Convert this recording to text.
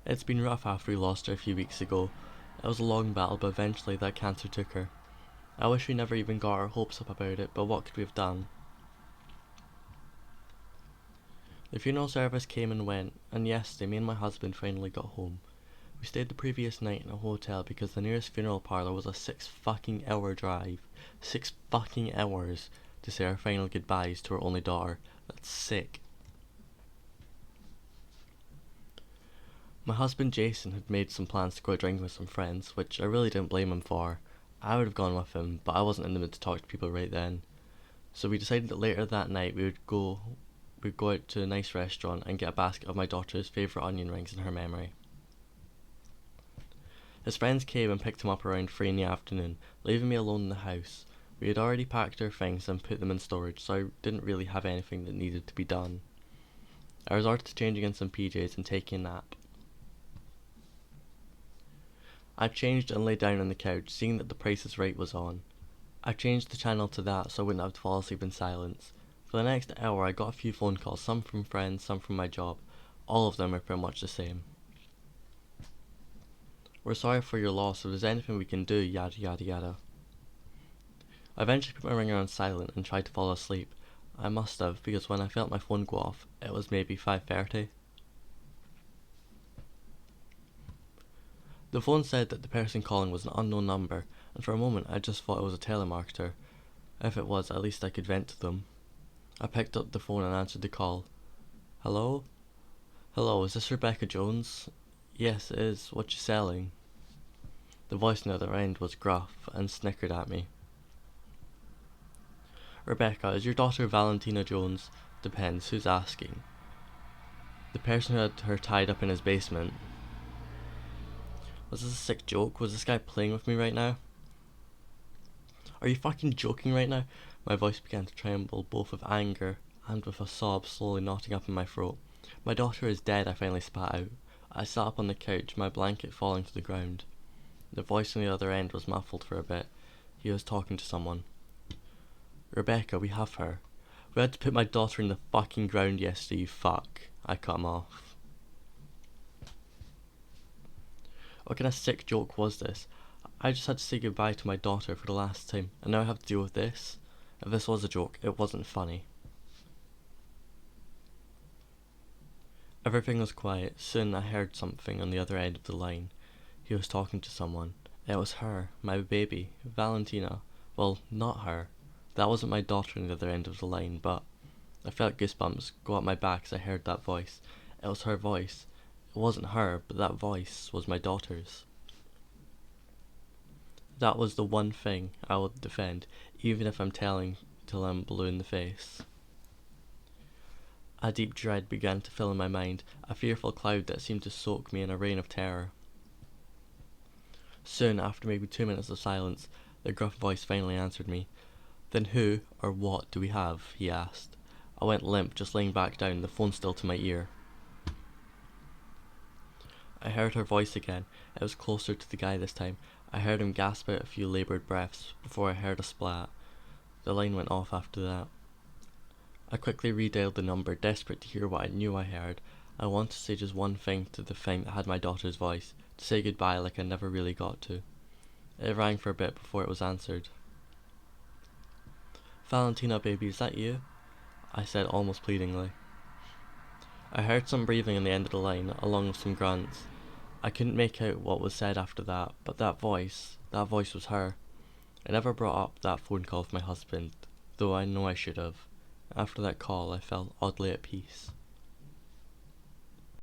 It's been rough after we lost her a few weeks ago. It was a long battle, but eventually that cancer took her. I wish we never even got our hopes up about it, but what could we have done? The funeral service came and went, and yesterday me and my husband finally got home. We stayed the previous night in a hotel because the nearest funeral parlour was a 6 fucking hour drive. 6 fucking hours to say our final goodbyes to our only daughter. That's sick. My husband Jason had made some plans to go out drinking with some friends, which I really didn't blame him for. I would have gone with him, but I wasn't in the mood to talk to people right then. So we decided that later that night we'd go out to a nice restaurant and get a basket of my daughter's favourite onion rings in her memory. His friends came and picked him up around 3 in the afternoon, leaving me alone in the house. We had already packed our things and put them in storage, so I didn't really have anything that needed to be done. I resorted to changing in some PJs and taking a nap. I changed and lay down on the couch, seeing that The Price is Right was on. I changed the channel to that so I wouldn't have to fall asleep in silence. For the next hour I got a few phone calls, some from friends, some from my job. All of them are pretty much the same. We're sorry for your loss, if there's anything we can do, yada yada yada. I eventually put my ringer on silent and tried to fall asleep. I must have, because when I felt my phone go off, it was maybe 5:30. The phone said that the person calling was an unknown number, and for a moment I just thought it was a telemarketer. If it was, at least I could vent to them. I picked up the phone and answered the call. Hello? Hello, is this Rebecca Jones? Yes, it is. What you selling? The voice on the other end was gruff and snickered at me. Rebecca, is your daughter Valentina Jones? Depends, who's asking? The person who had her tied up in his basement. Was this a sick joke? Was this guy playing with me right now? Are you fucking joking right now? My voice began to tremble, both with anger and with a sob slowly knotting up in my throat. My daughter is dead, I finally spat out. I sat up on the couch, my blanket falling to the ground. The voice on the other end was muffled for a bit. He was talking to someone. Rebecca, we have her. We had to put my daughter in the fucking ground yesterday, you fuck. I cut him off. What kind of sick joke was this? I just had to say goodbye to my daughter for the last time, and now I have to deal with this? If this was a joke, it wasn't funny. Everything was quiet. Soon I heard something on the other end of the line. He was talking to someone. It was her, my baby, Valentina. Well, not her. That wasn't my daughter on the other end of the line, but I felt goosebumps go up my back as I heard that voice. It was her voice. It wasn't her, but that voice was my daughter's. That was the one thing I would defend, even if I'm telling till I'm blue in the face. A deep dread began to fill in my mind, a fearful cloud that seemed to soak me in a rain of terror. Soon, after maybe 2 minutes of silence, the gruff voice finally answered me. Then who, or what, do we have? He asked. I went limp, just laying back down, the phone still to my ear. I heard her voice again. It was closer to the guy this time. I heard him gasp out a few laboured breaths before I heard a splat. The line went off after that. I quickly redialed the number, desperate to hear what I knew I heard. I wanted to say just one thing to the thing that had my daughter's voice, to say goodbye like I never really got to. It rang for a bit before it was answered. Valentina, baby, is that you? I said almost pleadingly. I heard some breathing on the end of the line, along with some grunts. I couldn't make out what was said after that, but that voice was her. I never brought up that phone call with my husband, though I know I should have. After that call, I felt oddly at peace.